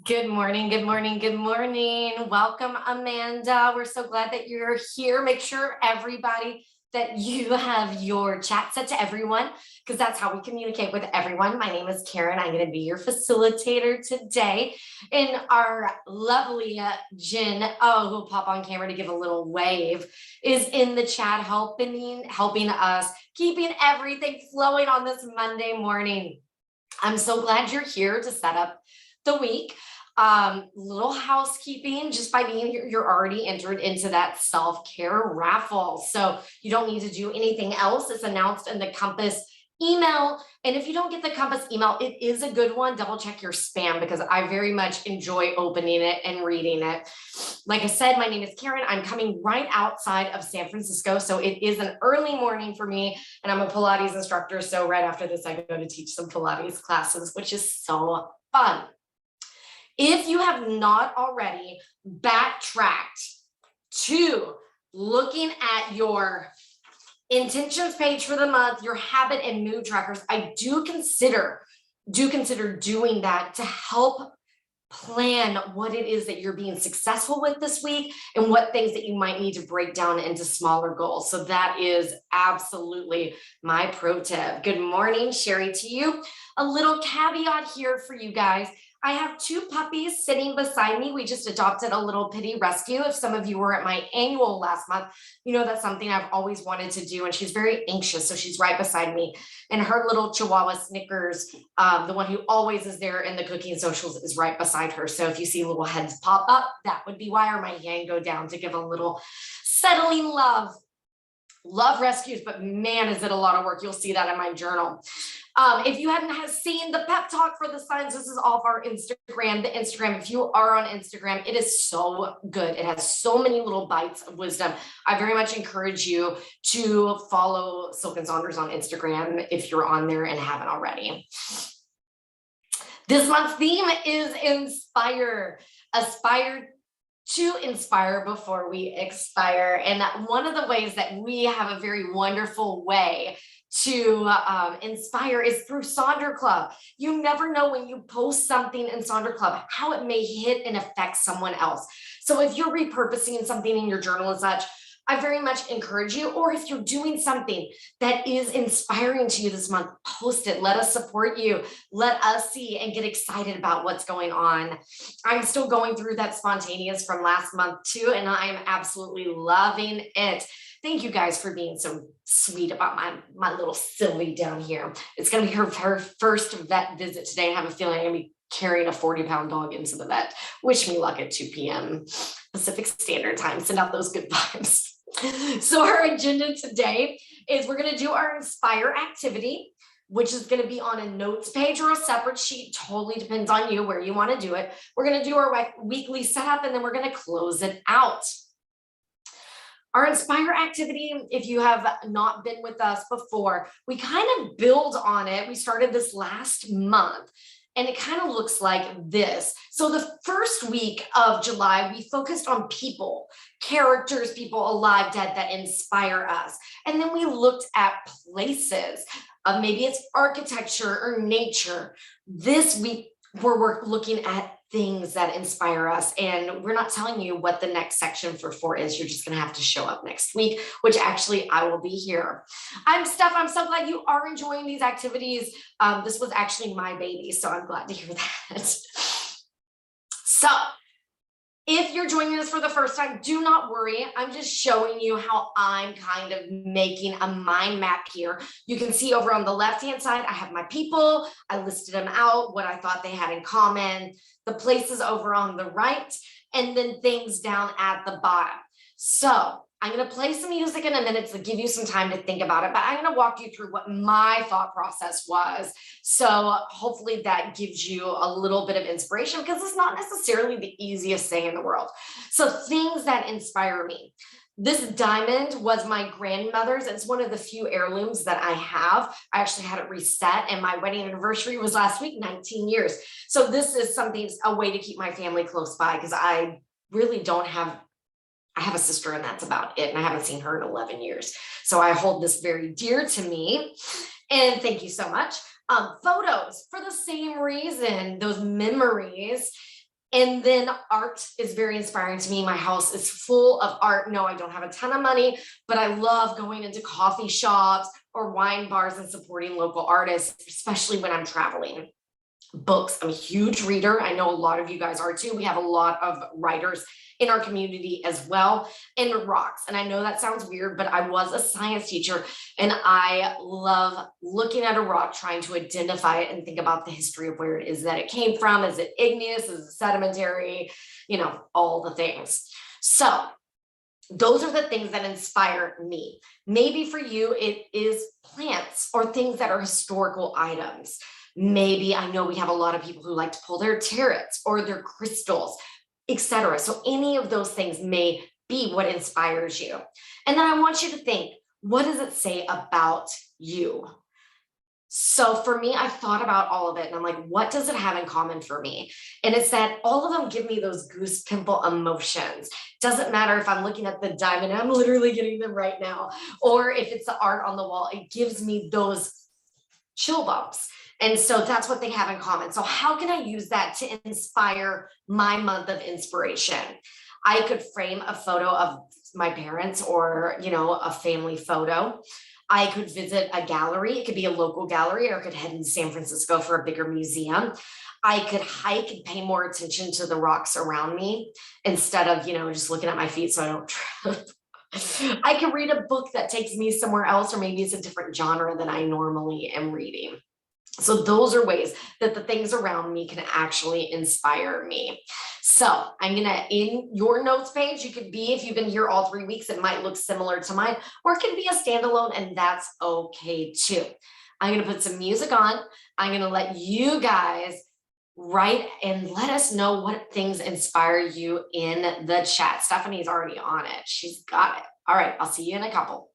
Good morning, good morning, good morning. Welcome, Amanda. We're so glad that you're here. Make sure everybody that you have your chat set to everyone because that's how we communicate with everyone. My name is Karen. I'm going to be your facilitator today. And our lovely Jen, who'll pop on camera to give a little wave, is in the chat helping us, keeping everything flowing on this Monday morning. I'm so glad you're here to set up the week. Little housekeeping, just by being here, you're already entered into that self-care raffle. So you don't need to do anything else. It's announced in the Compass email. And if you don't get the Compass email, it is a good one. Double check your spam because I very much enjoy opening it and reading it. Like I said, my name is Karen. I'm coming right outside of San Francisco. So it is an early morning for me. And I'm a Pilates instructor. So right after this, I go to teach some Pilates classes, which is so fun. If you have not already backtracked to looking at your intentions page for the month, your habit and mood trackers, I do consider doing that to help plan what it is that you're being successful with this week and what things that you might need to break down into smaller goals. So that is absolutely my pro tip. Good morning, Sherry, to you. A little caveat here for you guys. I have two puppies sitting beside me. We just adopted a little pitty rescue. If some of you were at my annual last month, you know that's something I've always wanted to do. And she's very anxious, so she's right beside me. And her little Chihuahua Snickers, the one who always is there in the cooking socials, is right beside her. So if you see little heads pop up, that would be why, or my hand go down to give a little settling love. Love rescues, but man, is it a lot of work. You'll see that in my journal. If you hadn't seen the pep talk for the signs, this is off our Instagram. The Instagram, if you are on Instagram, it is so good. It has so many little bites of wisdom. I very much encourage you to follow Silk and Saunders on Instagram if you're on there and haven't already. This month's theme is inspire. Aspire to inspire before we expire. And one of the ways that we have a very wonderful way to inspire is through Sonder Club. You never know when you post something in Sonder Club, how it may hit and affect someone else. So if you're repurposing something in your journal and such, I very much encourage you, or if you're doing something that is inspiring to you this month, post it. Let us support you. Let us see and get excited about what's going on. I'm still going through that spontaneous from last month too, and I'm absolutely loving it. Thank you guys for being so sweet about my little Sylvie down here. It's going to be her first vet visit today. I have a feeling I'm going to be carrying a 40-pound dog into the vet. Wish me luck at 2 p.m. Pacific Standard Time. Send out those good vibes. So our agenda today is we're going to do our Inspire activity, which is going to be on a notes page or a separate sheet. Totally depends on you where you want to do it. We're going to do our weekly setup, and then we're going to close it out. Our Inspire activity, if you have not been with us before, we kind of build on it. We started this last month, and it kind of looks like this. So the first week of July, we focused on people, characters, people alive, dead, that inspire us. And then we looked at places. Maybe it's architecture or nature. This week, we're looking at things that inspire us. And we're not telling you what the next section for 4 is. You're just going to have to show up next week, which actually I will be here. I'm Steph. I'm so glad you are enjoying these activities. This was actually my baby, so I'm glad to hear that. So if you're joining us for the first time, do not worry. I'm just showing you how I'm kind of making a mind map here. You can see over on the left-hand side, I have my people. I listed them out, what I thought they had in common, the places over on the right, and then things down at the bottom. So I'm going to play some music in a minute to give you some time to think about it, but I'm going to walk you through what my thought process was. So hopefully that gives you a little bit of inspiration, because it's not necessarily the easiest thing in the world. So things that inspire me. This diamond was my grandmother's. It's one of the few heirlooms that I have. I actually had it reset, and my wedding anniversary was last week, 19 years. So this is a way to keep my family close by, because I really don't have I have a sister, and that's about it. And I haven't seen her in 11 years. So I hold this very dear to me. And thank you so much. Photos, for the same reason, those memories. And then art is very inspiring to me. My house is full of art. No, I don't have a ton of money, but I love going into coffee shops or wine bars and supporting local artists, especially when I'm traveling. Books. I'm a huge reader. I know a lot of you guys are too. We have a lot of writers in our community as well. And rocks. And I know that sounds weird, but I was a science teacher and I love looking at a rock, trying to identify it and think about the history of where it is that it came from. Is it igneous? Is it sedimentary? You know, all the things. So those are the things that inspire me. Maybe for you, it is plants or things that are historical items. Maybe I know we have a lot of people who like to pull their tarots or their crystals, etc. So any of those things may be what inspires you. And then I want you to think, what does it say about you? So for me, I've thought about all of it and I'm like, what does it have in common for me? And it's that all of them give me those goose pimple emotions. Doesn't matter if I'm looking at the diamond, I'm literally getting them right now, or if it's the art on the wall, it gives me those chill bumps. And so that's what they have in common. So how can I use that to inspire my month of inspiration? I could frame a photo of my parents or, you know, a family photo. I could visit a gallery. It could be a local gallery, or I could head into San Francisco for a bigger museum. I could hike and pay more attention to the rocks around me instead of, you know, just looking at my feet so I don't trip. I could read a book that takes me somewhere else, or maybe it's a different genre than I normally am reading. So those are ways that the things around me can actually inspire me. So I'm gonna, in your notes page, you could be, if you've been here all 3 weeks, it might look similar to mine, or it can be a standalone, and that's okay too. I'm gonna put some music on. I'm gonna let you guys write and let us know what things inspire you in the chat. Stephanie's already on it. She's got it. All right, I'll see you in a couple.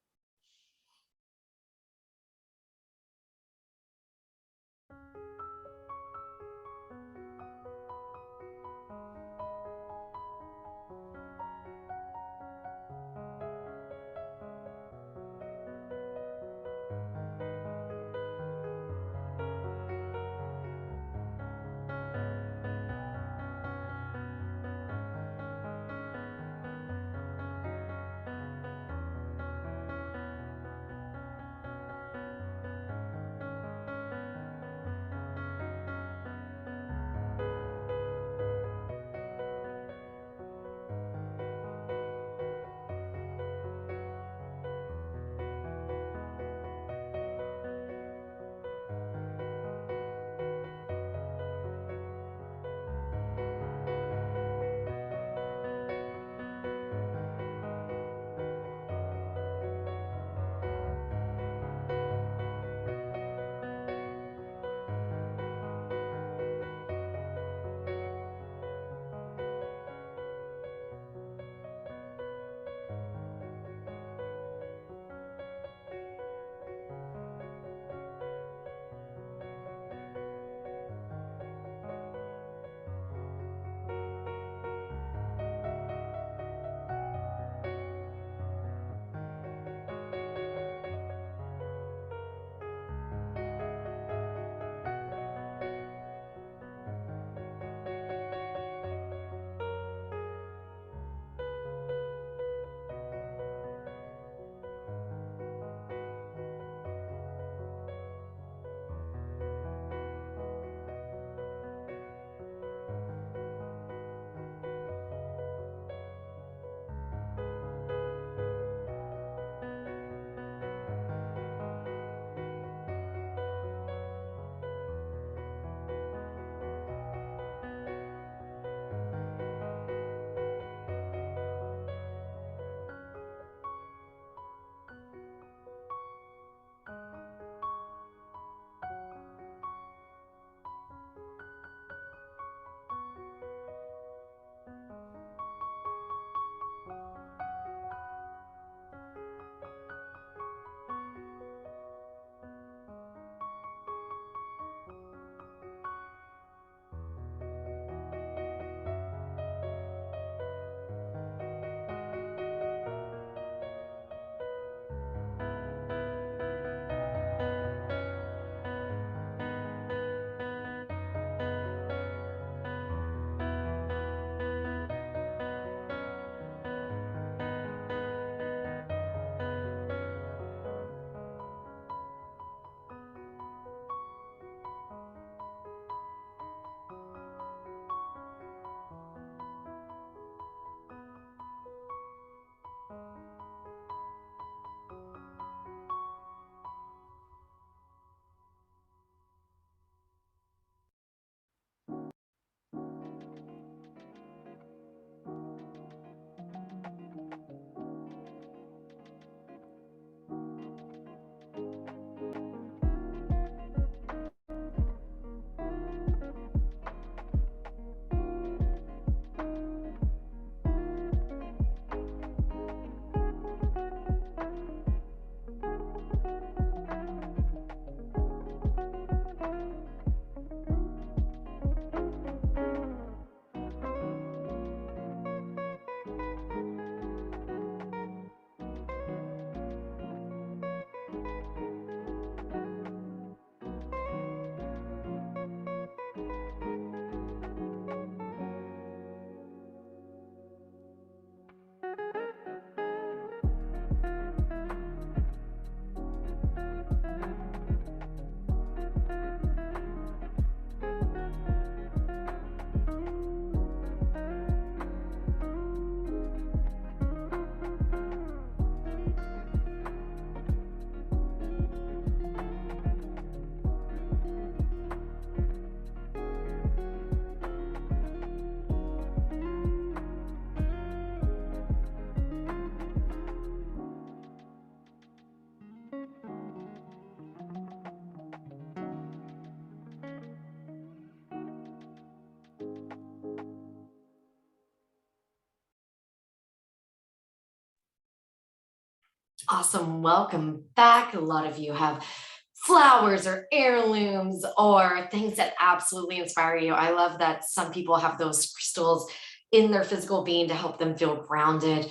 Awesome. Welcome back. A lot of you have flowers or heirlooms or things that absolutely inspire you. I love that some people have those crystals in their physical being to help them feel grounded.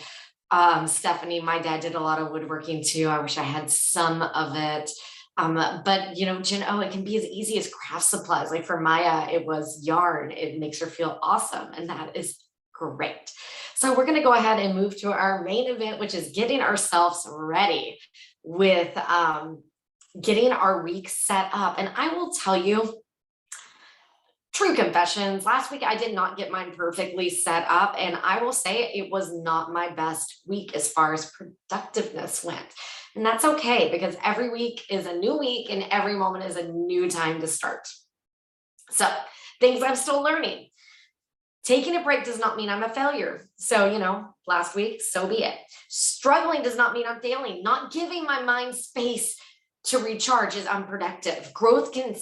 Stephanie, my dad did a lot of woodworking too. I wish I had some of it. But Jen, it can be as easy as craft supplies. Like for Maya, it was yarn. It makes her feel awesome. And that is great. So we're going to go ahead and move to our main event, which is getting ourselves ready with getting our week set up. And I will tell you, true confessions, last week I did not get mine perfectly set up. And I will say it was not my best week as far as productiveness went. And that's okay, because every week is a new week and every moment is a new time to start. So things I'm still learning. Taking a break does not mean I'm a failure. So, last week, so be it. Struggling does not mean I'm failing. Not giving my mind space to recharge is unproductive. Growth can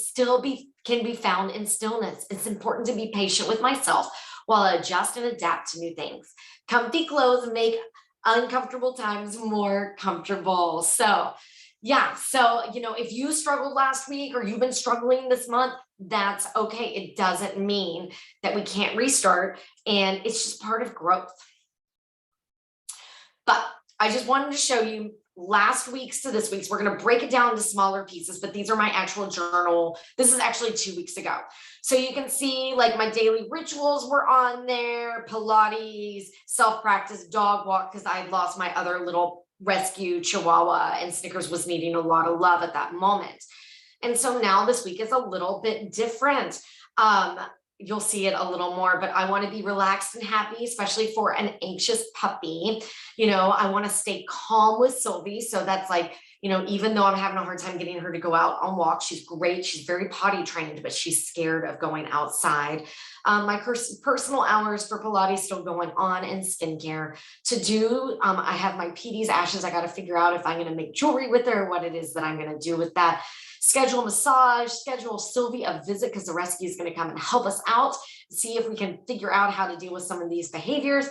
be found in stillness. It's important to be patient with myself while I adjust and adapt to new things. Comfy clothes make uncomfortable times more comfortable. So if you struggled last week or you've been struggling this month, that's okay. It doesn't mean that we can't restart, and it's just part of growth. But I just wanted to show you last week's to this week's. We're going to break it down into smaller pieces, but these are my actual journal. This is actually 2 weeks ago. So you can see like my daily rituals were on there, Pilates, self-practice, dog walk, because I had lost my other little rescue Chihuahua and Snickers was needing a lot of love at that moment. And so now this week is a little bit different. You'll see it a little more, but I want to be relaxed and happy, especially for an anxious puppy. I want to stay calm with Sylvie. So that's like, even though I'm having a hard time getting her to go out on walks, she's great. She's very potty trained, but she's scared of going outside. My personal hours for Pilates still going on, and skincare to do. I have my PD's ashes. I got to figure out if I'm going to make jewelry with her or what it is that I'm going to do with that. Schedule massage, schedule Sylvie a visit because the rescue is going to come and help us out, see if we can figure out how to deal with some of these behaviors.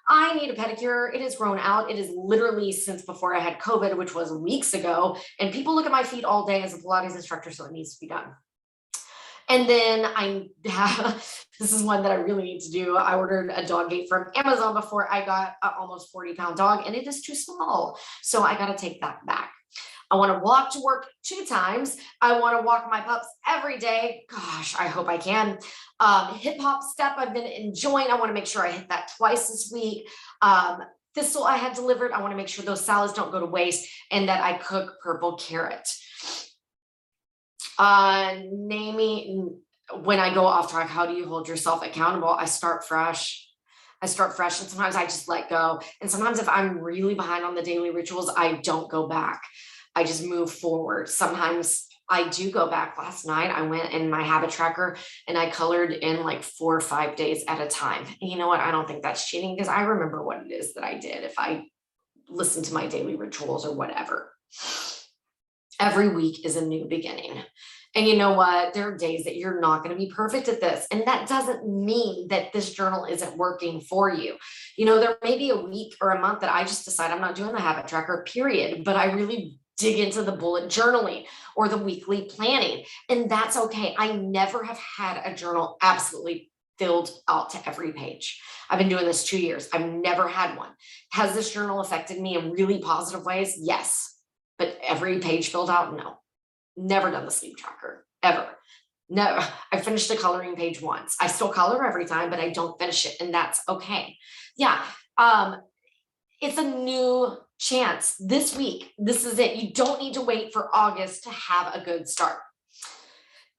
I need a pedicure. It has grown out. It is literally since before I had COVID, which was weeks ago. And people look at my feet all day as a Pilates instructor, so it needs to be done. And then this is one that I really need to do. I ordered a dog gate from Amazon before I got an almost 40-pound dog, and it is too small. So I got to take that back. I want to walk to work 2 times. I want to walk my pups every day. Gosh, I hope I can. Hip hop step I've been enjoying. I want to make sure I hit that twice this week. Thistle I had delivered. I want to make sure those salads don't go to waste and that I cook purple carrot. Naming when I go off track, how do you hold yourself accountable? I start fresh. And sometimes I just let go. And sometimes if I'm really behind on the daily rituals, I don't go back. I just move forward. Sometimes I do go back. Last night, I went in my habit tracker and I colored in like 4 or 5 days at a time. And you know what? I don't think that's cheating because I remember what it is that I did if I listened to my daily rituals or whatever. Every week is a new beginning. And you know what? There are days that you're not going to be perfect at this. And that doesn't mean that this journal isn't working for you. There may be a week or a month that I just decide I'm not doing the habit tracker, period. But I really dig into the bullet journaling or the weekly planning. And that's okay. I never have had a journal absolutely filled out to every page. I've been doing this 2 years. I've never had one. Has this journal affected me in really positive ways? Yes. But every page filled out? No. Never done the sleep tracker, ever. Never. I finished a coloring page once. I still color every time, but I don't finish it, and that's okay. Yeah. It's a new chance this week. This is it. You don't need to wait for August to have a good start.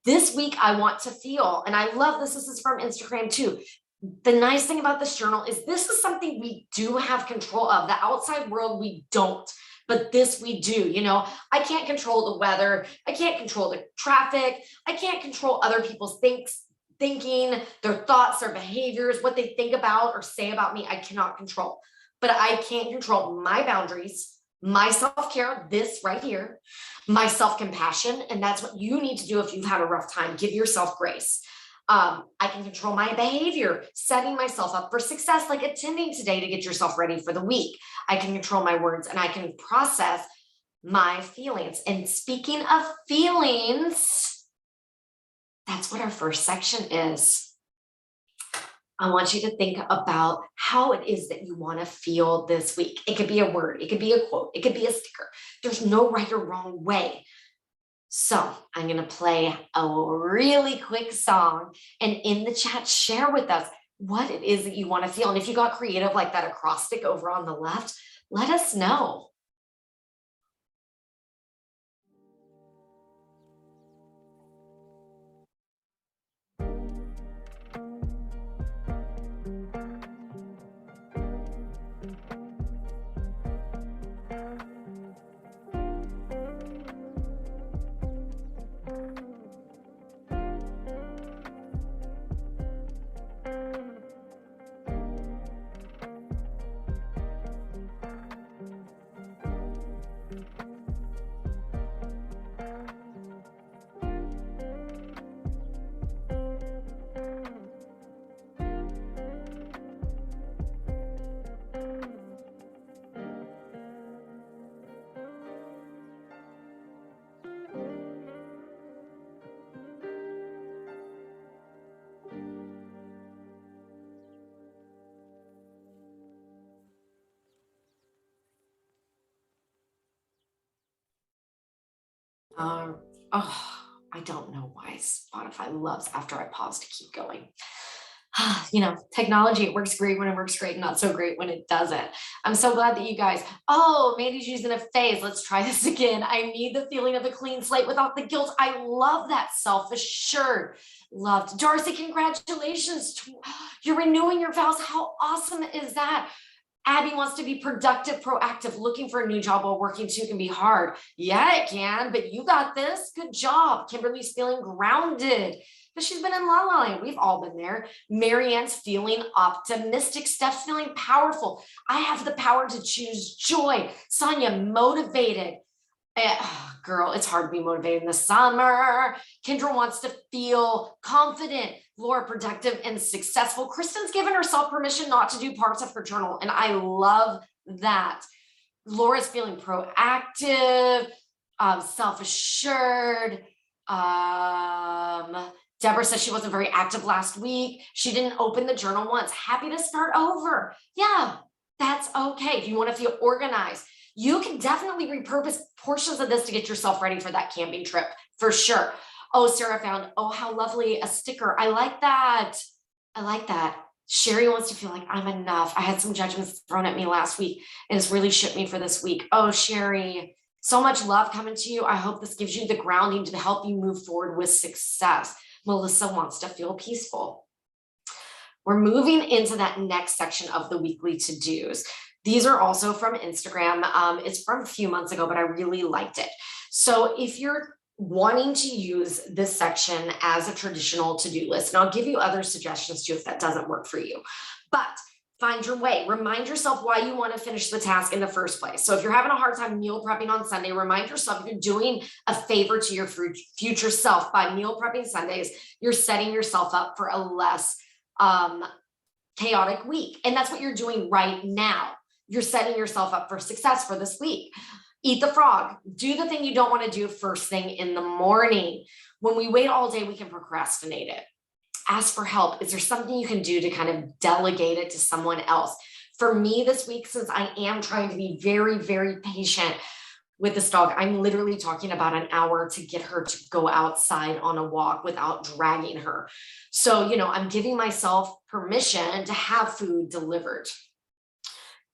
This week, I want to feel, and I love this. This is from Instagram too. The nice thing about this journal is this is something we do have control of. The outside world, we don't. But this we do. I can't control the weather. I can't control the traffic. I can't control other people's thinking, their thoughts, their behaviors, what they think about or say about me. I cannot control. But I can control my boundaries, my self-care, this right here, my self-compassion. And that's what you need to do if you've had a rough time. Give yourself grace. I can control my behavior, setting myself up for success, like attending today to get yourself ready for the week. I can control my words and I can process my feelings. And speaking of feelings, that's what our first section is. I want you to think about how it is that you want to feel this week. It could be a word, it could be a quote, it could be a sticker. There's no right or wrong way. So I'm going to play a really quick song, and in the chat, share with us what it is that you want to feel. And if you got creative like that acrostic over on the left, let us know. I don't know why Spotify loves after I pause to keep going. Technology, it works great when it works great, not so great when it doesn't. I'm so glad that you guys, Mandy's using a phase. Let's try this again. I need the feeling of a clean slate without the guilt. I love that, self-assured. Loved. Darcy, congratulations. You're renewing your vows. How awesome is that? Abby wants to be productive, proactive. Looking for a new job while working too can be hard. Yeah, it can, but you got this. Good job. Kimberly's feeling grounded, but she's been in La La Land. We've all been there. Marianne's feeling optimistic. Steph's feeling powerful. I have the power to choose joy. Sonia, motivated. Girl, it's hard to be motivated in the summer. Kendra wants to feel confident. Laura, productive and successful. Kristen's given herself permission not to do parts of her journal, and I love that. Laura's feeling proactive, self-assured. Deborah says she wasn't very active last week. She didn't open the journal once. Happy to start over. Yeah, that's okay. If you want to feel organized, you can definitely repurpose portions of this to get yourself ready for that camping trip, for sure. Oh, Sarah found, how lovely, a sticker. I like that. I like that. Sherry wants to feel like I'm enough. I had some judgments thrown at me last week, and it's really shit me for this week. Oh, Sherry, so much love coming to you. I hope this gives you the grounding to help you move forward with success. Melissa wants to feel peaceful. We're moving into that next section of the weekly to-dos. These are also from Instagram. It's from a few months ago, but I really liked it. So if you're wanting to use this section as a traditional to-do list, and I'll give you other suggestions too if that doesn't work for you, but find your way. Remind yourself why you want to finish the task in the first place. So if you're having a hard time meal prepping on Sunday, remind yourself you're doing a favor to your future self by meal prepping Sundays. You're setting yourself up for a less chaotic week. And that's what you're doing right now. You're setting yourself up for success for this week. Eat the frog. Do the thing you don't want to do first thing in the morning. When we wait all day, we can procrastinate it. Ask for help. Is there something you can do to kind of delegate it to someone else? For me this week, since I am trying to be very, very patient with this dog, I'm literally talking about an hour to get her to go outside on a walk without dragging her. So, I'm giving myself permission to have food delivered.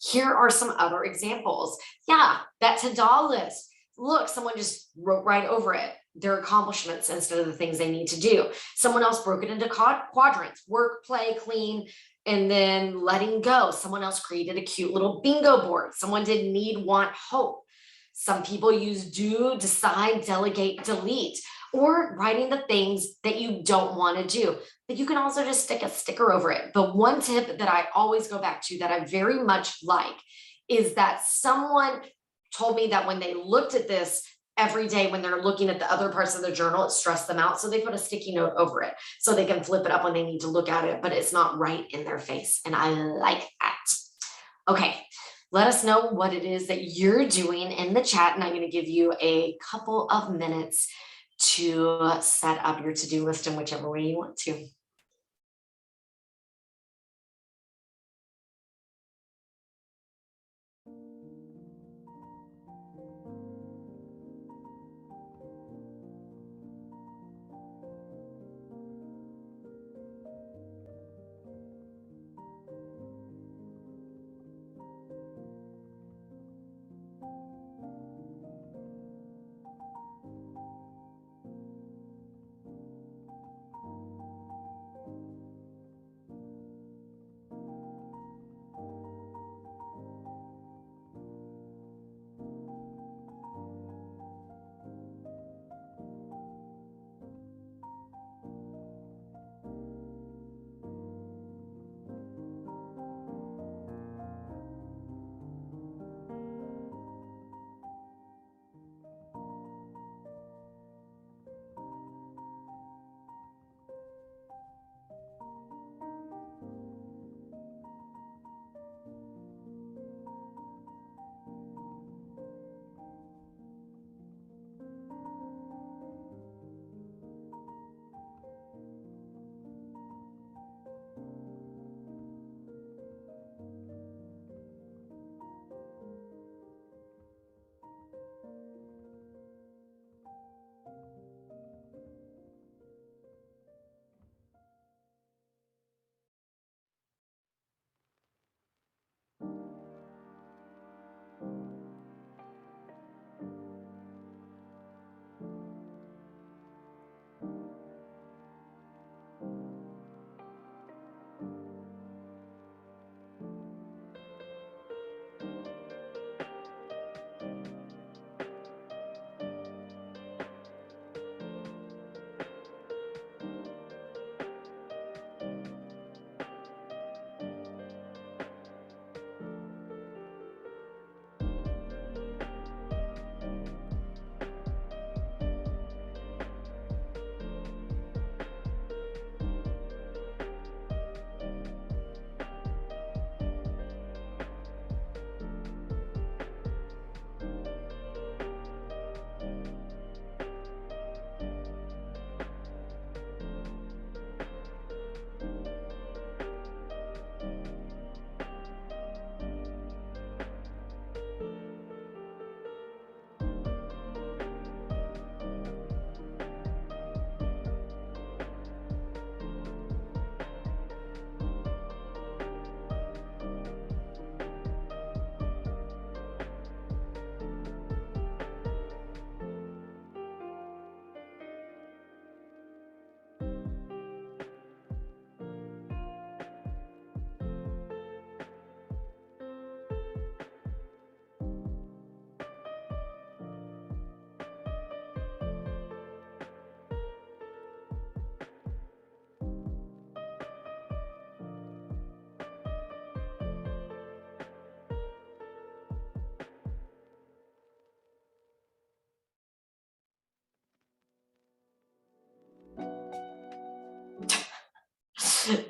Here are some other examples. Yeah, that to-do list. Look, someone just wrote right over it their accomplishments instead of the things they need to do. Someone else broke it into quadrants: work, play, clean, and then letting go. Someone else created a cute little bingo board. Someone did need, want, hope. Some people use do, decide, delegate, delete, or writing the things that you don't want to do. But you can also just stick a sticker over it. But one tip that I always go back to that I very much like is that someone told me that when they looked at this, every day when they're looking at the other parts of the journal, it stressed them out. So they put a sticky note over it so they can flip it up when they need to look at it, but it's not right in their face. And I like that. Okay, let us know what it is that you're doing in the chat. And I'm going to give you a couple of minutes to set up your to-do list in whichever way you want to.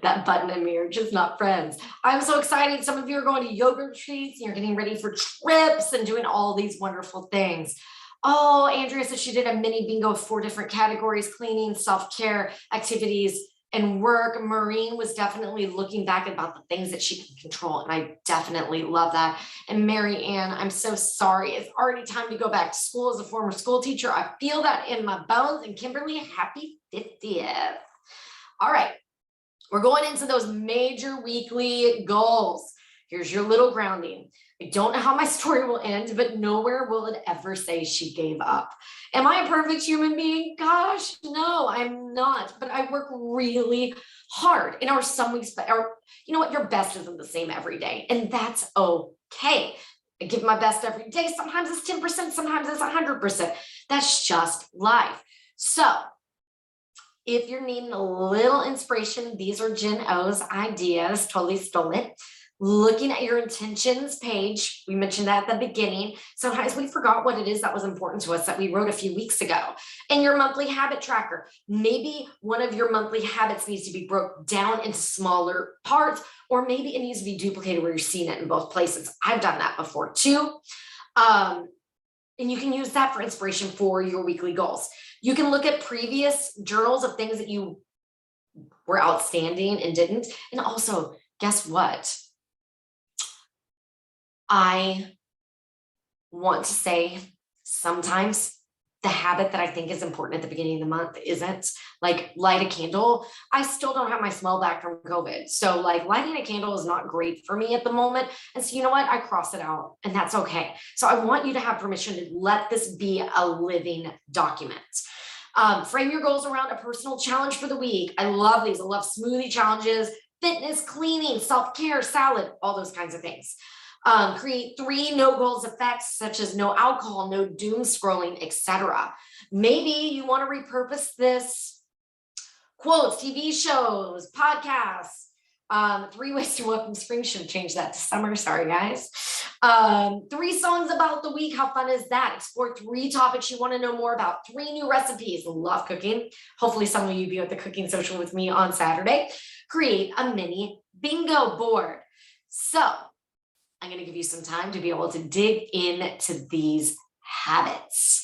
That button and me are just not friends. I'm so excited. Some of you are going to yoga retreats and you're getting ready for trips and doing all these wonderful things. Oh, Andrea said she did a mini bingo of 4 different categories: cleaning, self-care, activities, and work. Maureen was definitely looking back about the things that she can control. And I definitely love that. And Mary Ann, I'm so sorry. It's already time to go back to school as a former school teacher. I feel that in my bones. And Kimberly, happy 50th. All right. We're going into those major weekly goals. Here's your little grounding. I don't know how my story will end, but nowhere will it ever say she gave up. Am I a perfect human being? Gosh, no, I'm not. But I work really hard. And some weeks, or you know what, your best isn't the same every day. And that's okay. I give my best every day. Sometimes it's 10%, sometimes it's 100%. That's just life. So if you're needing a little inspiration, these are Jen O's ideas, totally stole it. looking at your intentions page. We mentioned that at the beginning. Sometimes we forgot what it is that was important to us that we wrote a few weeks ago. And your monthly habit tracker. Maybe one of your monthly habits needs to be broke down into smaller parts, or maybe it needs to be duplicated where you're seeing it in both places. I've done that before too. And you can use that for inspiration for your weekly goals. You can look at previous journals of things that you were outstanding and didn't. And also, guess what? I want to say sometimes the habit that I think is important at the beginning of the month isn't, like light a candle. I still don't have my smell back from COVID. So like lighting a candle is not great for me at the moment. And so you know what? I cross it out and that's okay. So I want you to have permission to let this be a living document. Frame your goals around a personal challenge for the week. I love these. I love smoothie challenges, fitness, cleaning, self-care, salad, all those kinds of things. Create 3 no goals effects, such as no alcohol, no doom scrolling, etc. Maybe you want to repurpose this: quotes, TV shows, podcasts. 3 ways to welcome spring. Should change that to summer. Sorry, guys. 3 songs about the week. How fun is that? Explore 3 topics you want to know more about. 3 new recipes. Love cooking. Hopefully some of you be at the cooking social with me on Saturday. Create a mini bingo board. So I'm going to give you some time to be able to dig into these habits.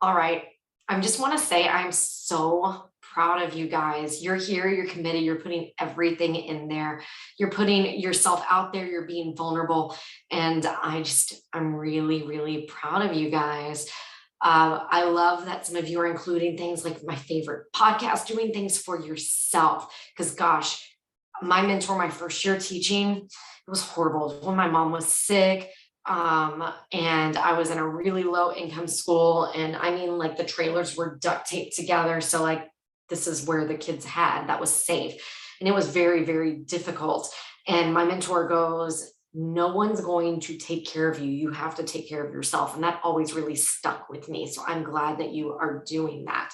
All right. I just want to say I'm so proud of you guys. You're here, you're committed, you're putting everything in there. You're putting yourself out there, you're being vulnerable. And I'm really, really proud of you guys. I love that some of you are including things like my favorite podcast, doing things for yourself. Because, gosh, my mentor, my first year teaching, it was horrible. When my mom was sick, and I was in a really low income school, and I mean, like, the trailers were duct taped together. So, like, this is where the kids had that was safe. And it was very, very difficult. And my mentor goes, no one's going to take care of you. You have to take care of yourself. And that always really stuck with me. So I'm glad that you are doing that.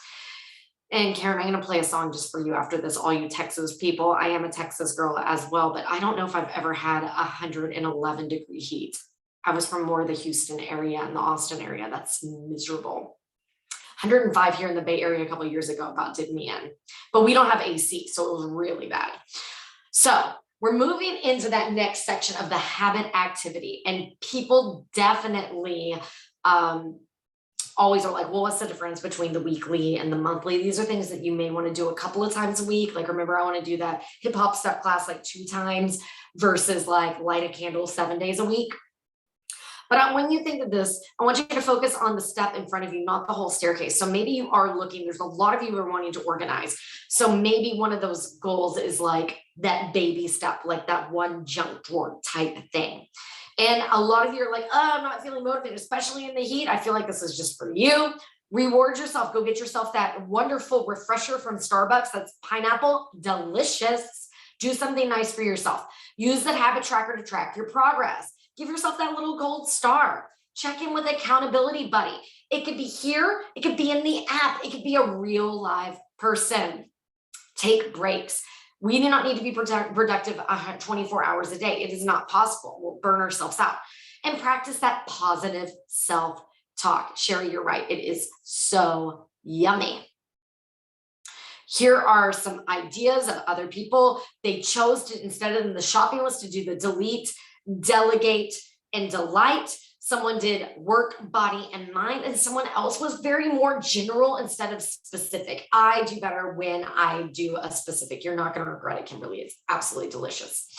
And Karen, I'm going to play a song just for you after this, all you Texas people. I am a Texas girl as well, but I don't know if I've ever had 111-degree heat. I was from more of the Houston area and the Austin area. That's miserable. 105 here in the Bay Area a couple of years ago about did me in, but we don't have AC, so it was really bad. So we're moving into that next section of the habit activity, and people definitely always are like, well, what's the difference between the weekly and the monthly? These are things that you may want to do a couple of times a week. Like, remember, I want to do that hip hop step class like 2 times versus like light a candle 7 days a week. But when you think of this, I want you to focus on the step in front of you, not the whole staircase. So maybe you are looking, there's a lot of you who are wanting to organize. So maybe one of those goals is like that baby step, like that one junk drawer type thing. And a lot of you are like, oh, I'm not feeling motivated, especially in the heat. I feel like this is just for you. Reward yourself. Go get yourself that wonderful refresher from Starbucks. That's pineapple, delicious. Do something nice for yourself. Use that habit tracker to track your progress. Give yourself that little gold star. Check in with accountability buddy. It could be here. It could be in the app. It could be a real live person. Take breaks. We do not need to be productive 24 hours a day. It is not possible. We'll burn ourselves out. And practice that positive self-talk. Sherry, you're right. It is so yummy. Here are some ideas of other people. They chose to, instead of in the shopping list, to do the delete, delegate, and delight. Someone did work, body, and mind, and someone else was very more general instead of specific. I do better when I do a specific. You're not going to regret it, Kimberly. It's absolutely delicious.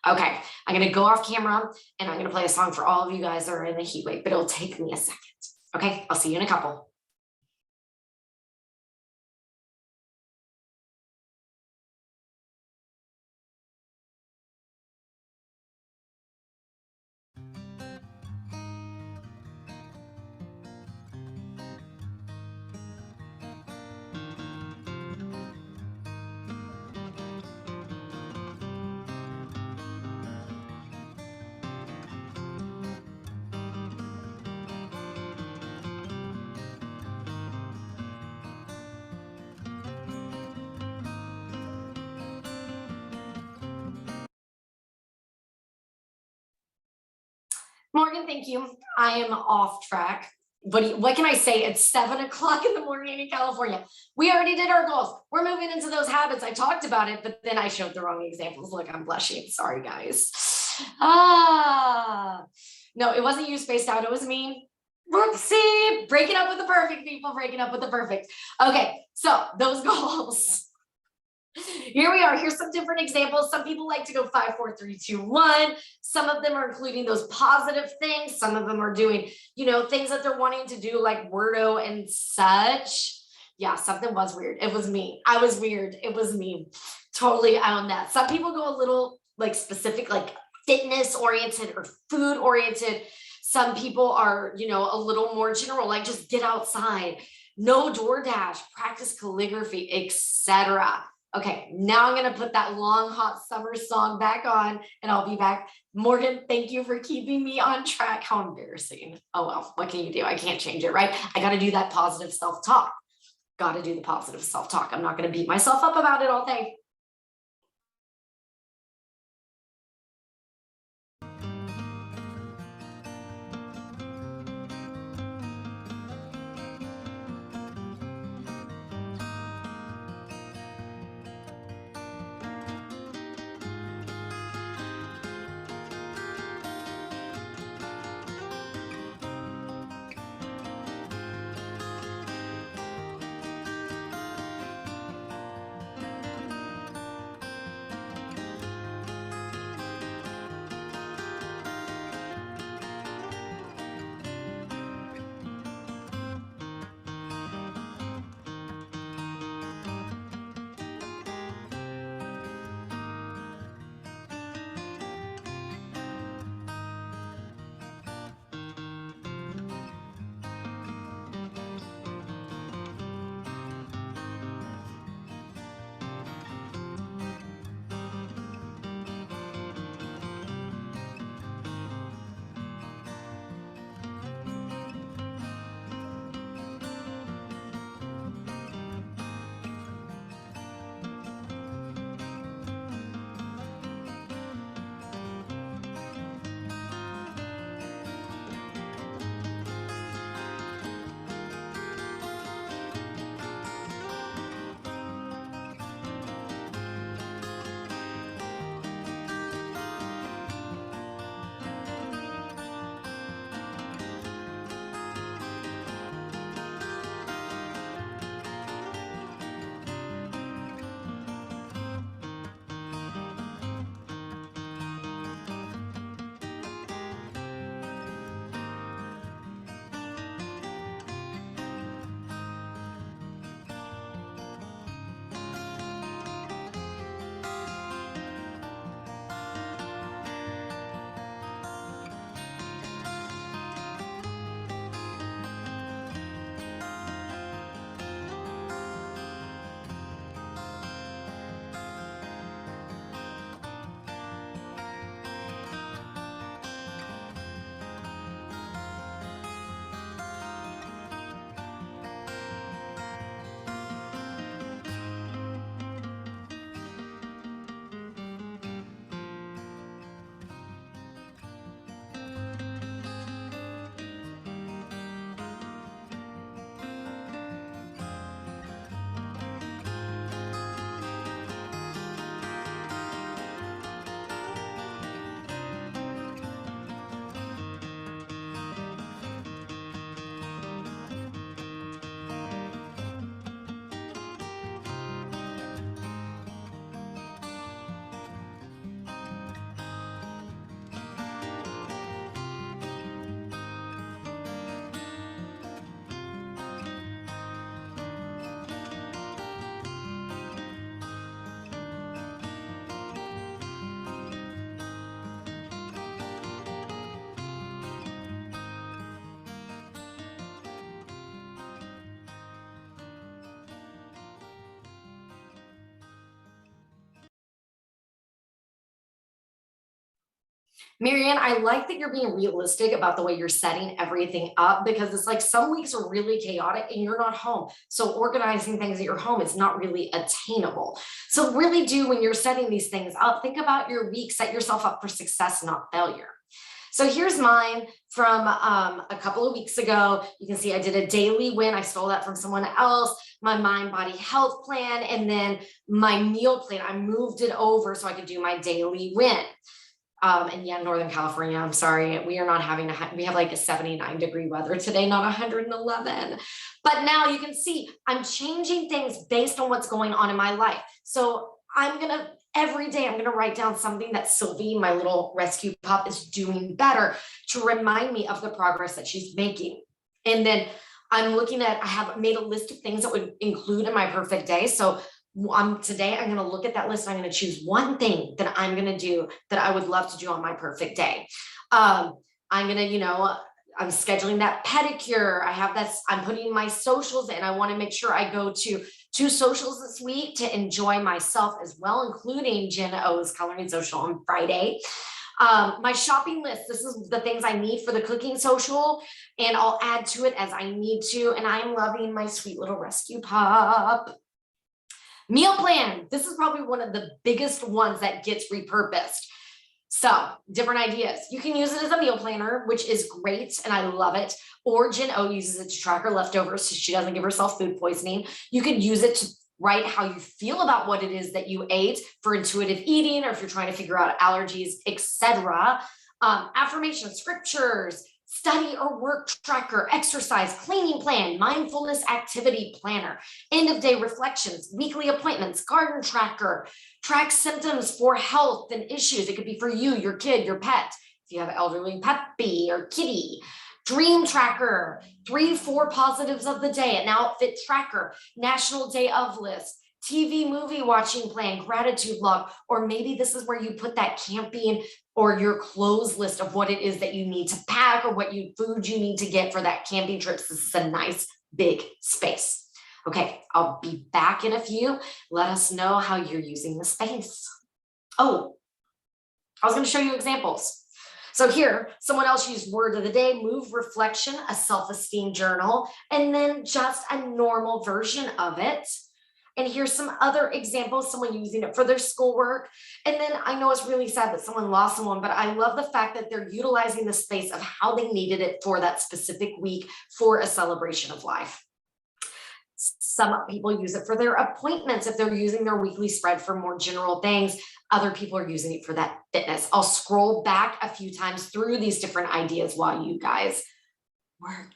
Okay, I'm going to go off camera, and I'm going to play a song for all of you guys that are in the heat wave, but it'll take me a second. Okay, I'll see you in a couple. Morgan, thank you. I am off track. What can I say? It's 7 o'clock in the morning in California. We already did our goals. We're moving into those habits. I talked about it, but then I showed the wrong examples. Look, I'm blushing. Sorry, guys. No, it wasn't you spaced out. It was me. Whoopsie. Breaking up with the perfect, people. Breaking up with the perfect. Okay, so those goals. Here we are. Here's some different examples. Some people like to go 5, 4, 3, 2, 1. Some of them are including those positive things. Some of them are doing, things that they're wanting to do, like Wordo and such. Yeah, something was weird. It was me. I was weird. It was me. Totally on that. Some people go a little like specific, like fitness oriented or food oriented. Some people are, a little more general, like just get outside, no DoorDash, practice calligraphy, etc. Okay, now I'm going to put that long, hot summer song back on, and I'll be back. Morgan, thank you for keeping me on track. How embarrassing. Oh, well, what can you do? I can't change it, right? I got to do that positive self-talk. Got to do the positive self-talk. I'm not going to beat myself up about it all day. Marianne, I like that you're being realistic about the way you're setting everything up because it's like some weeks are really chaotic and you're not home. So organizing things at your home is not really attainable. So really do, when you're setting these things up, think about your week, set yourself up for success, not failure. So here's mine from a couple of weeks ago. You can see I did a daily win. I stole that from someone else, my mind body health plan, and then my meal plan. I moved it over so I could do my daily win. And yeah, Northern California, I'm sorry, we are not having we have like a 79-degree weather today, not 111. But now you can see I'm changing things based on what's going on in my life. So every day, I'm gonna write down something that Sylvie, my little rescue pup, is doing better to remind me of the progress that she's making. And then I have made a list of things that would include in my perfect day. So today I'm going to look at that list and I'm going to choose one thing that I'm going to do that I would love to do on my perfect day. I'm going to, I'm scheduling that pedicure. I'm putting my socials in. I want to make sure I go to 2 socials this week to enjoy myself as well, including Jen O's coloring social on Friday. My shopping list, this is the things I need for the cooking social, and I'll add to it as I need to. And I'm loving my sweet little rescue pup. Meal plan. This is probably one of the biggest ones that gets repurposed. So different ideas. You can use it as a meal planner, which is great, and I love it. Or Jen O uses it to track her leftovers so she doesn't give herself food poisoning. You could use it to write how you feel about what it is that you ate for intuitive eating, or if you're trying to figure out allergies, etc. Affirmations, scriptures, study or work tracker, exercise, cleaning plan, mindfulness activity planner, end of day reflections, weekly appointments, garden tracker, track symptoms for health and issues. It could be for you, your kid, your pet, if you have an elderly puppy or kitty. Dream tracker, 3-4 positives of the day, an outfit tracker, national day of list, TV movie watching plan, gratitude log, or maybe this is where you put that camping or your clothes list of what it is that you need to pack or what food you need to get for that camping trip. This is a nice big space. Okay, I'll be back in a few. Let us know how you're using the space. Oh, I was going to show you examples. So here, someone else used word of the day, move reflection, a self-esteem journal, and then just a normal version of it. And here's some other examples, someone using it for their schoolwork. And then I know it's really sad that someone lost someone, but I love the fact that they're utilizing the space of how they needed it for that specific week for a celebration of life. Some people use it for their appointments if they're using their weekly spread for more general things. Other people are using it for that fitness. I'll scroll back a few times through these different ideas while you guys work.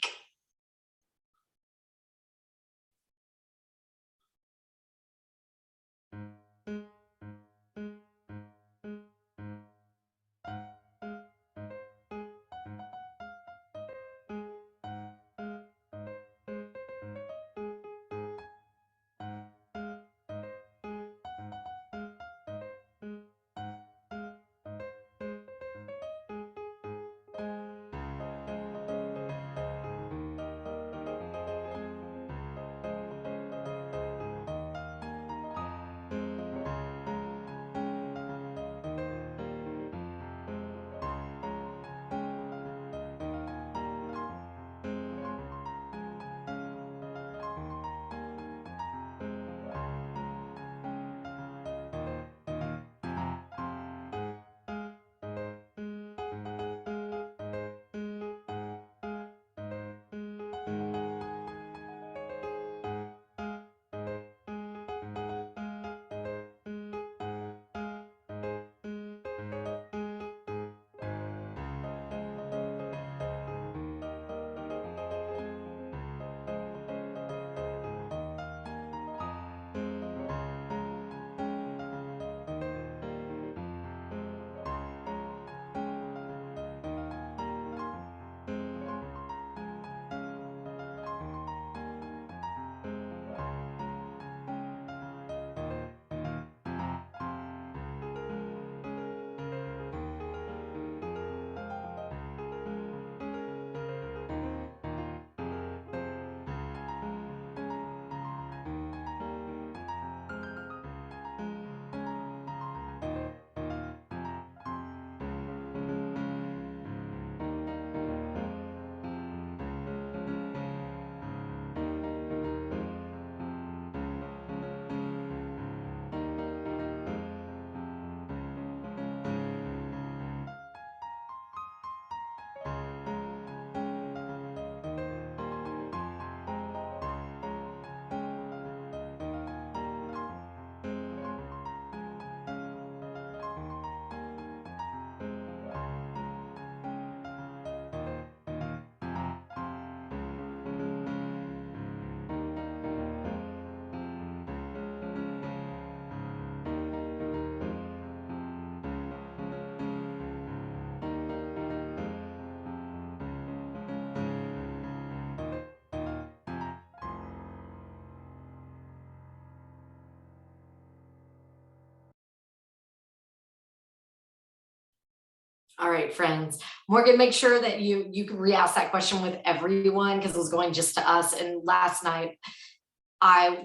All right, friends. Morgan, make sure that you can re-ask that question with everyone because it was going just to us. And last night,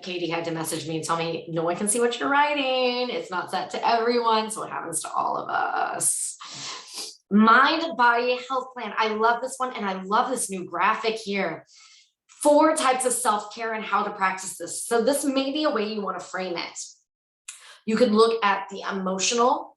Katie had to message me and tell me no one can see what you're writing. It's not set to everyone, so it happens to all of us. Mind, body, health plan. I love this one, and I love this new graphic here. 4 types of self-care and how to practice this. So this may be a way you want to frame it. You could look at the emotional,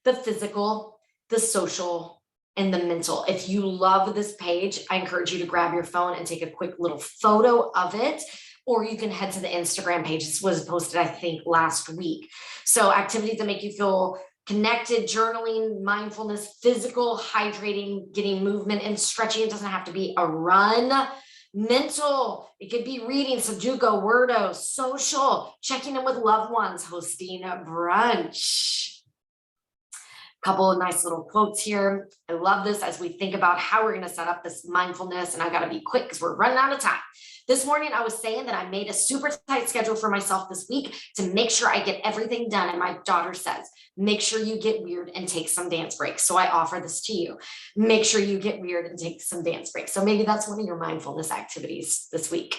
the physical, the social, and the mental. If you love this page, I encourage you to grab your phone and take a quick little photo of it, or you can head to the Instagram page. This was posted, I think, last week. So activities that make you feel connected, journaling, mindfulness, physical, hydrating, getting movement and stretching. It doesn't have to be a run. Mental, it could be reading, Sudoku, Wordo. Social, checking in with loved ones, hosting a brunch. Couple of nice little quotes here. I love this as we think about how we're going to set up this mindfulness. And I got to be quick because we're running out of time. This morning, I was saying that I made a super tight schedule for myself this week to make sure I get everything done. And my daughter says, make sure you get weird and take some dance breaks. So I offer this to you. Make sure you get weird and take some dance breaks. So maybe that's one of your mindfulness activities this week.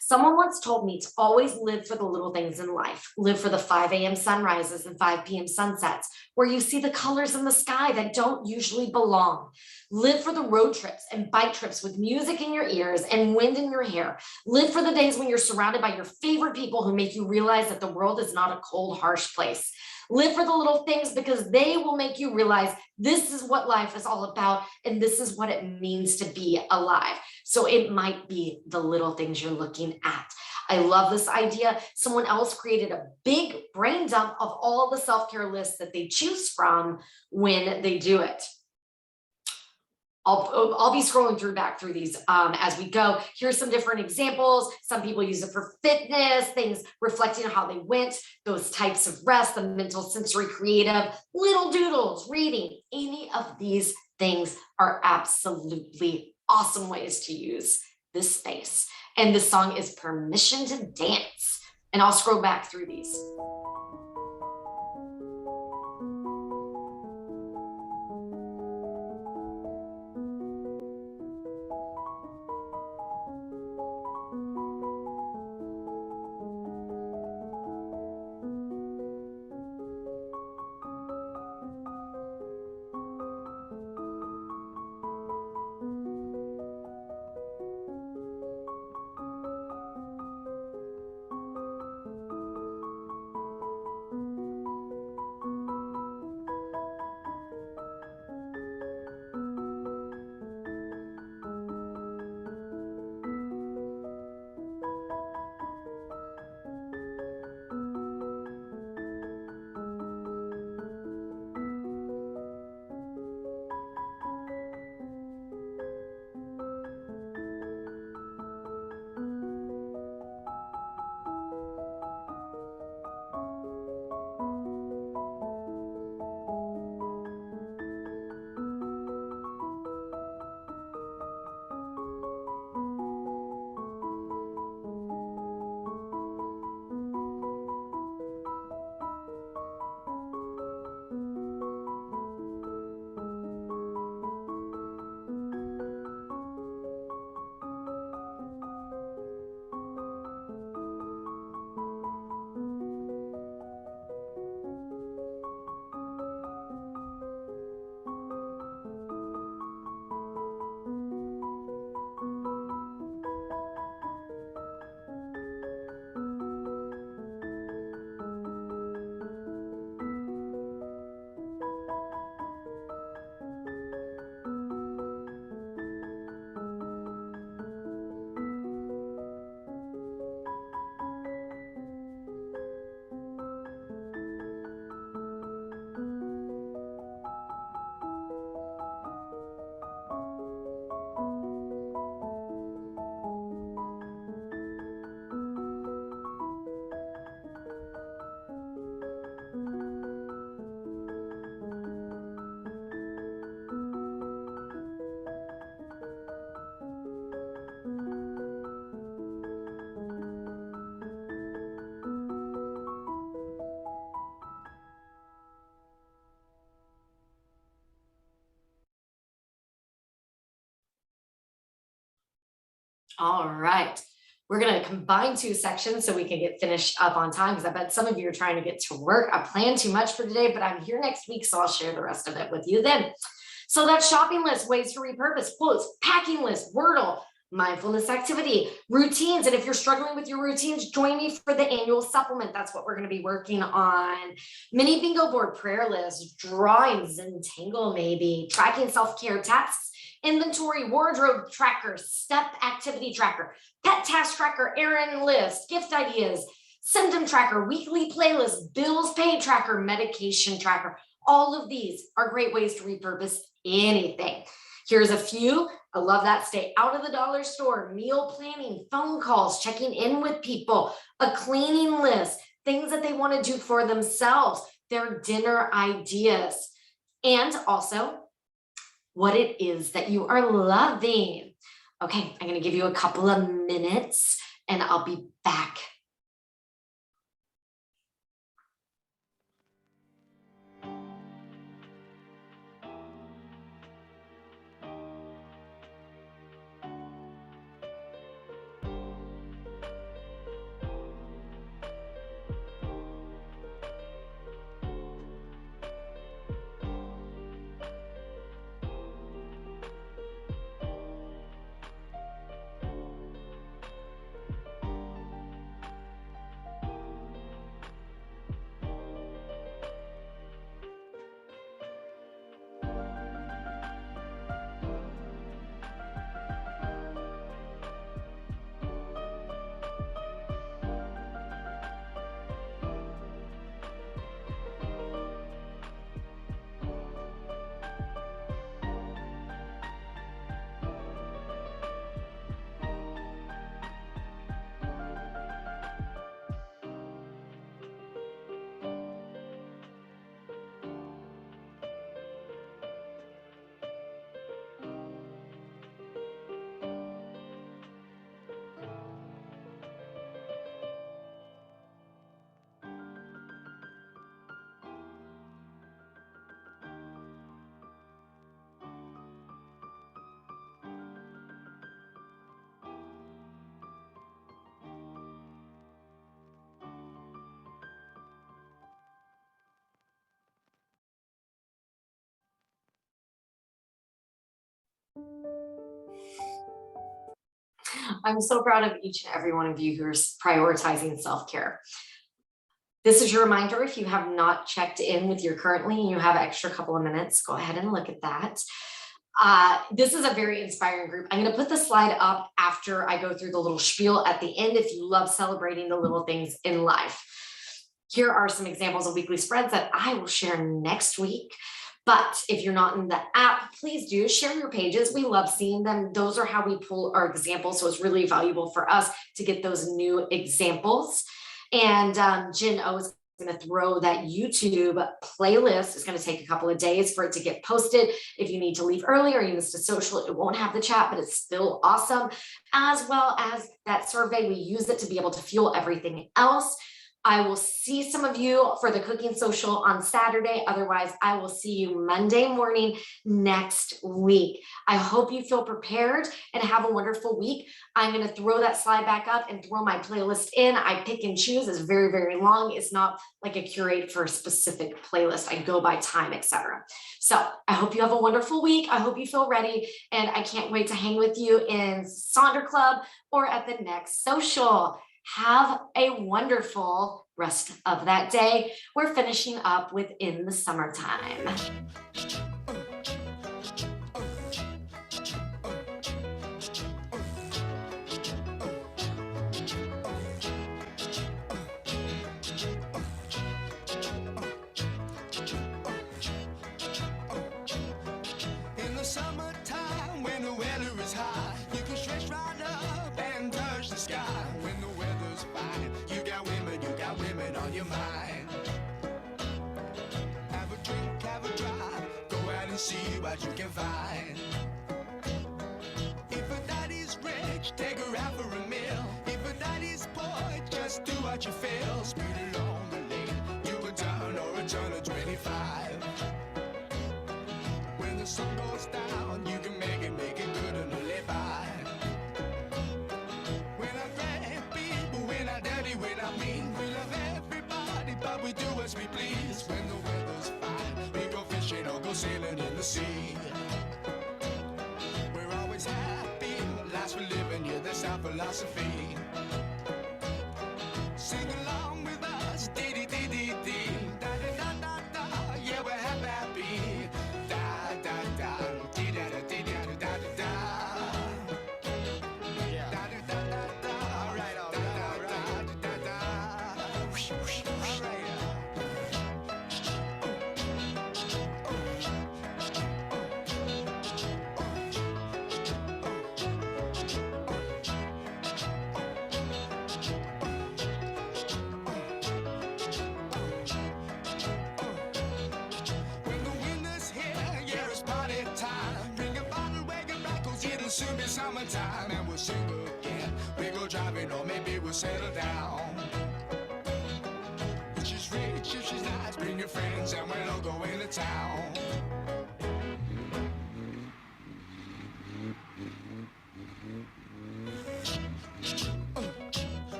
Someone once told me to always live for the little things in life. Live for the 5 a.m. sunrises and 5 p.m. sunsets, where you see the colors in the sky that don't usually belong. Live for the road trips and bike trips with music in your ears and wind in your hair. Live for the days when you're surrounded by your favorite people who make you realize that the world is not a cold, harsh place. Live for the little things because they will make you realize this is what life is all about and this is what it means to be alive. So it might be the little things you're looking at. I love this idea. Someone else created a big brain dump of all the self-care lists that they choose from when they do it. I'll be scrolling back through these as we go. Here's some different examples. Some people use it for fitness, things reflecting on how they went, those types of rest, the mental, sensory, creative, little doodles, reading. Any of these things are absolutely awesome ways to use this space. And this song is Permission to Dance. And I'll scroll back through these. All right. We're going to combine two sections so we can get finished up on time because I bet some of you are trying to get to work. I planned too much for today, but I'm here next week, so I'll share the rest of it with you then. So that shopping list, ways to repurpose, quotes, packing list, Wordle, mindfulness activity, routines. And if you're struggling with your routines, join me for the annual supplement. That's what we're going to be working on. Mini bingo board, prayer list, drawings and tangle, maybe tracking self-care tasks, inventory, wardrobe tracker, step activity tracker, pet task tracker, errand list, gift ideas, symptom tracker, weekly playlist, bills paid tracker, medication tracker. All of these are great ways to repurpose anything. Here's a few. I love that. Stay out of the dollar store, meal planning, phone calls, checking in with people, a cleaning list, things that they want to do for themselves, their dinner ideas, and also what it is that you are loving. Okay, I'm going to give you a couple of minutes and I'll be back. I'm so proud of each and every one of you who are prioritizing self-care. This is your reminder. If you have not checked in with your currently and you have an extra couple of minutes, go ahead and look at that. This is a very inspiring group. I'm going to put the slide up after I go through the little spiel at the end if you love celebrating the little things in life. Here are some examples of weekly spreads that I will share next week. But if you're not in the app, please do share your pages. We love seeing them. Those are how we pull our examples. So it's really valuable for us to get those new examples. And Jen O is going to throw that YouTube playlist. It's going to take a couple of days for it to get posted. If you need to leave early or you missed a social, it won't have the chat, but it's still awesome. As well as that survey, we use it to be able to fuel everything else. I will see some of you for the cooking social on Saturday. Otherwise, I will see you Monday morning next week. I hope you feel prepared and have a wonderful week. I'm going to throw that slide back up and throw my playlist in. I pick and choose. It's very, very long. It's not like a curate for a specific playlist. I go by time, etc. So I hope you have a wonderful week. I hope you feel ready. And I can't wait to hang with you in Sonder Club or at the next social. Have a wonderful rest of that day. We're finishing up with In the Summertime. In the summertime, when the weather is high, you can stretch right up and touch the sky. When the weather's fine, you got women on your mind. Have a drink, have a drive, go out and see what you can find. If a daddy's rich, take her out for a meal. If a daddy's poor, just do what you feel. Speed along the lane, you a turn or a turn of 25. When the sun goes down, you can make it good and live by. but we do as we please. When the weather's fine, we go fishing or go sailing in the sea. We're always happy, life's for living, yeah, that's our philosophy. Sing along with us, dee dee dee dee dee, da da da da da, yeah, we're happy, da da da, dee da da dee da da da da da. Yeah. Da da da da da, all right, all right, all right, da da da. All right. When the winter's here, yeah, it's party time. Bring a bottle, wagon back, 'cause it'll soon be summertime. And we'll sing again. We go driving, or maybe we'll settle down. If she's rich, if she's nice, bring your friends, and we'll all go into town.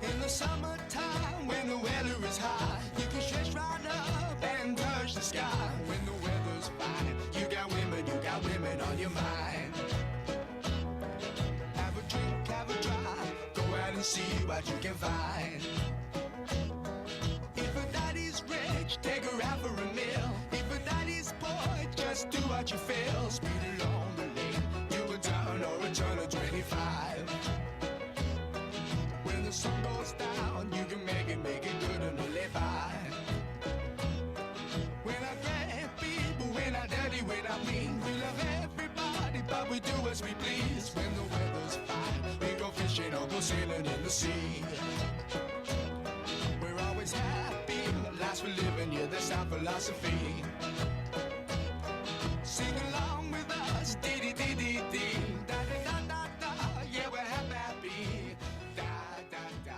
In the summertime, when the weather is high, you can stretch right up and touch the sky. When the weather's fine, you got women on your mind. Have a drink, have a drive, go out and see what you can find. If a daddy's rich, take her out for a meal. If a daddy's poor, just do what you feel. Speed along the lane, you a turn or a turn of 25. When the sun goes down, you can make it good and live by. We're not great people, we're not dirty, we're not mean. We love everybody, but we do as we please. When the weather's fine, we go fishing or go sailing in the sea. We're always happy, life's for living, yeah, that's our philosophy.